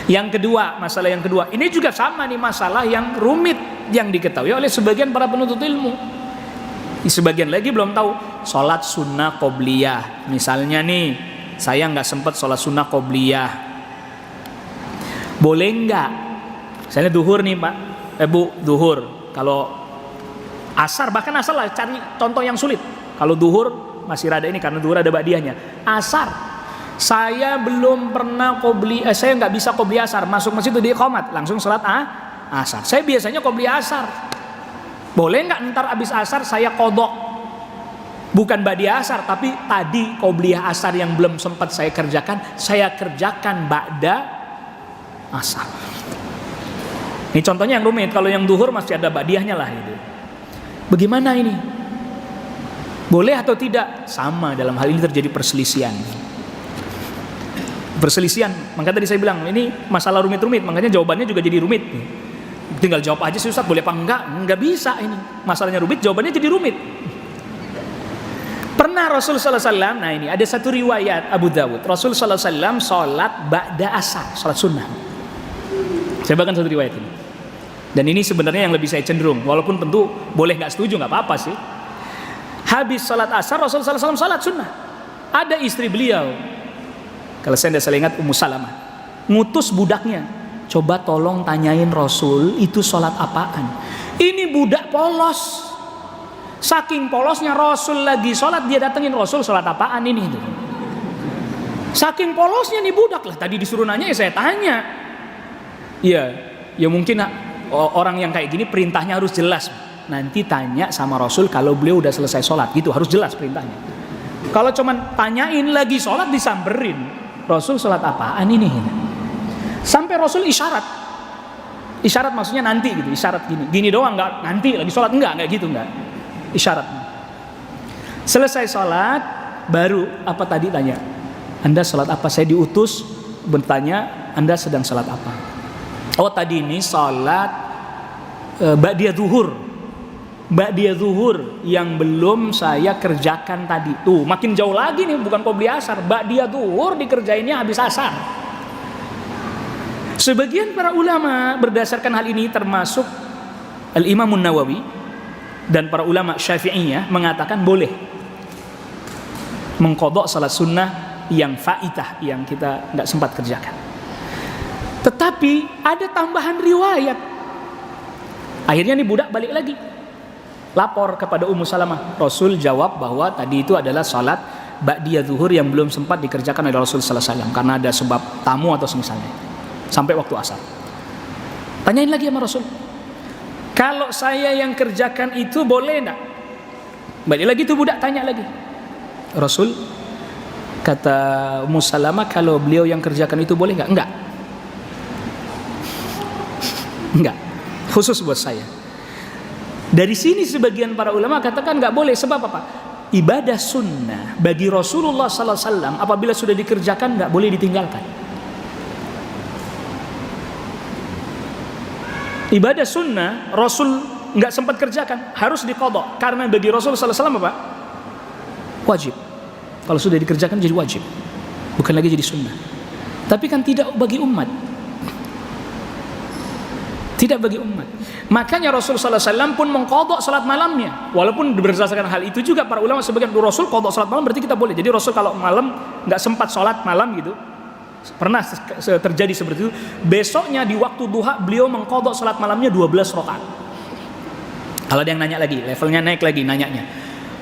Yang kedua, masalah yang kedua, ini juga sama nih, masalah yang rumit yang diketahui oleh sebagian para penuntut ilmu. Sebagian lagi belum tahu sholat sunnah qobliyah. Misalnya nih, saya nggak sempat sholat sunnah qobliyah, boleh nggak? Misalnya duhur nih Pak, Bu, duhur. Kalau asar, bahkan asar lah, cari contoh yang sulit. Kalau duhur masih rada ini karena duhur ada ba'diyahnya. Asar, saya belum pernah saya nggak bisa qobliyah asar. Masuk masjid itu diiqamat, langsung sholat asar. Saya biasanya qobliyah asar. Boleh nggak ntar abis asar saya qodok? Bukan ba'diyah asar, tapi tadi qobliyah asar yang belum sempat saya kerjakan ba'da asar. Ini contohnya yang rumit. Kalau yang duhur masih ada ba'diyahnya lah itu. Bagaimana ini? Boleh atau tidak? Sama, dalam hal ini terjadi perselisihan. Makanya tadi saya bilang ini masalah rumit-rumit, makanya jawabannya juga jadi rumit. Tinggal jawab aja sih Ustaz, boleh apa enggak? Enggak bisa ini. Masalahnya rumit, jawabannya jadi rumit. Pernah Rasul sallallahu alaihi wasallam, nah ini ada satu riwayat Abu Dawud, Rasul sallallahu alaihi wasallam salat ba'da asar, salat sunnah. Saya bahkan satu riwayat ini. Dan ini sebenarnya yang lebih saya cenderung, walaupun tentu boleh nggak setuju, nggak apa-apa sih. Habis salat asar Rasul sallallahu alaihi wasallam salat sunnah. Ada istri beliau, kalau saya tidak salah ingat, Ummu Salamah, ngutus budaknya, coba tolong tanyain Rasul itu sholat apaan. Ini budak polos, saking polosnya Rasul lagi sholat, dia datengin Rasul sholat apaan ini itu. Saking polosnya nih budak lah, tadi disuruh nanya ya saya tanya. Ya mungkin orang yang kayak gini perintahnya harus jelas. Nanti tanya sama Rasul kalau beliau udah selesai sholat, gitu harus jelas perintahnya. Kalau cuman tanyain lagi sholat disamperin, Rasul sholat apaan ini? Sampai Rasul isyarat maksudnya nanti gitu, isyarat gini doang, nggak nanti lagi sholat, nggak gitu, nggak isyarat. Selesai sholat baru apa tadi tanya, Anda sholat apa? Saya diutus bertanya Anda sedang sholat apa? Oh tadi ini sholat ba'diyah zuhur yang belum saya kerjakan tadi. Tuh makin jauh lagi nih, bukan qobliyah asar, ba'diyah zuhur dikerjainnya habis asar. Sebagian para ulama berdasarkan hal ini termasuk Al-Imam An-Nawawi dan para ulama Syafi'iyah mengatakan boleh mengqadha salat sunnah yang faitah, yang kita nggak sempat kerjakan. Tetapi ada tambahan riwayat. Akhirnya nih budak balik lagi, lapor kepada Ummu Salamah. Rasul jawab bahwa tadi itu adalah salat ba'diyah zuhur yang belum sempat dikerjakan oleh Rasul sallallahu alaihi wasallam karena ada sebab tamu atau semisalnya, sampai waktu asar. Tanyain lagi sama Rasul, kalau saya yang kerjakan itu boleh enggak? Balik lagi tuh budak tanya lagi. Rasul kata Ummu Salamah, kalau beliau yang kerjakan itu boleh enggak? Enggak, khusus buat saya. Dari sini sebagian para ulama katakan nggak boleh. Sebab apa? Ibadah sunnah bagi Rasulullah sallallahu alaihi wasallam apabila sudah dikerjakan nggak boleh ditinggalkan. Ibadah sunnah Rasul nggak sempat kerjakan harus diqadha, karena bagi Rasul sallallahu alaihi wasallam apa? Wajib. Kalau sudah dikerjakan jadi wajib, bukan lagi jadi sunnah. Tapi kan tidak bagi umat. Tidak bagi umat. Makanya Rasul sallallahu alaihi wasallam pun mengqadha salat malamnya. Walaupun berdasarkan hal itu juga para ulama sebagian Rasul qadha salat malam berarti kita boleh. Jadi Rasul kalau malam enggak sempat salat malam gitu, pernah terjadi seperti itu, besoknya di waktu duha beliau mengqadha salat malamnya 12 rakaat. Kalau ada yang nanya lagi, levelnya naik lagi nanyanya.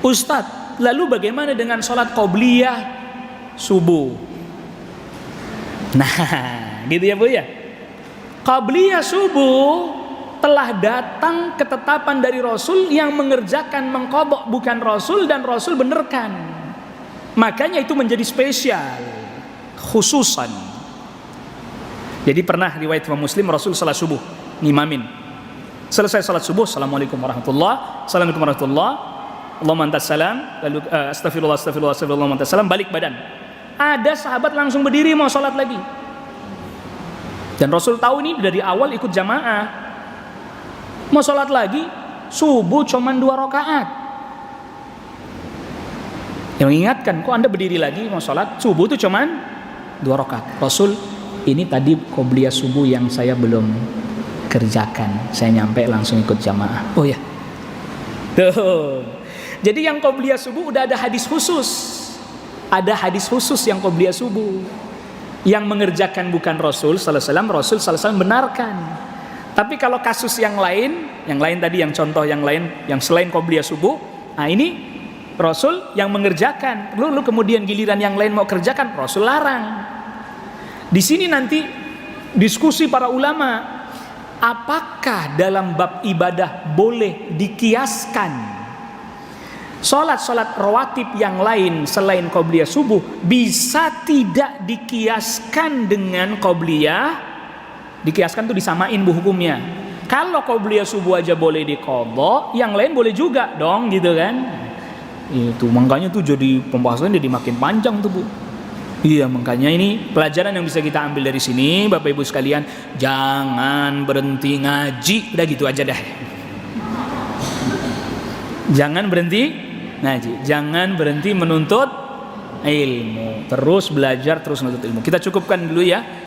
Ustadz, lalu bagaimana dengan salat qobliyah subuh? Nah, gitu ya Bu ya. Qabliyah subuh telah datang ketetapan dari Rasul yang mengerjakan mengqadha bukan Rasul, dan Rasul benerkan. Makanya itu menjadi spesial, khususan. Jadi pernah riwayat Imam Muslim, Rasul salat subuh ngimamin. Selesai salat subuh, Assalamualaikum warahmatullahi, Assalamualaikum warahmatullahi, Allahumma antas salam, lalu astagfirullah, Allahumma antas salam, balik badan. Ada sahabat langsung berdiri mau salat lagi. Dan Rasul tahu ini dari awal ikut jamaah. Mau sholat lagi, subuh cuman 2 rakaat. Yang mengingatkan, kok Anda berdiri lagi mau sholat? Subuh itu cuman 2 rakaat. Rasul ini tadi qobliyah subuh yang saya belum kerjakan. Saya nyampe langsung ikut jamaah. Oh ya. Tuh. Jadi yang qobliyah subuh udah ada hadis khusus. Ada hadis khusus yang qobliyah subuh. Yang mengerjakan bukan Rasul sallallahu alaihi wasallam, Rasul sallallahu alaihi wasallam benarkan. Tapi kalau kasus yang lain tadi yang contoh yang lain yang selain qobliyah subuh, nah ini Rasul yang mengerjakan. Lalu kemudian giliran yang lain mau kerjakan, Rasul larang. Di sini nanti diskusi para ulama, apakah dalam bab ibadah boleh dikiaskan sholat rawatib yang lain selain qobliyah subuh bisa tidak dikiaskan dengan qobliyah? Dikiaskan tuh disamain bu hukumnya. Kalau qobliyah subuh aja boleh diqadha, yang lain boleh juga dong gitu kan. Itu makanya tuh jadi pembahasannya jadi makin panjang tuh bu. Iya, makanya ini pelajaran yang bisa kita ambil dari sini, Bapak Ibu sekalian, jangan berhenti ngaji, udah gitu aja dah. Jangan berhenti ngaji, jangan berhenti menuntut ilmu, terus belajar, terus menuntut ilmu. Kita cukupkan dulu ya.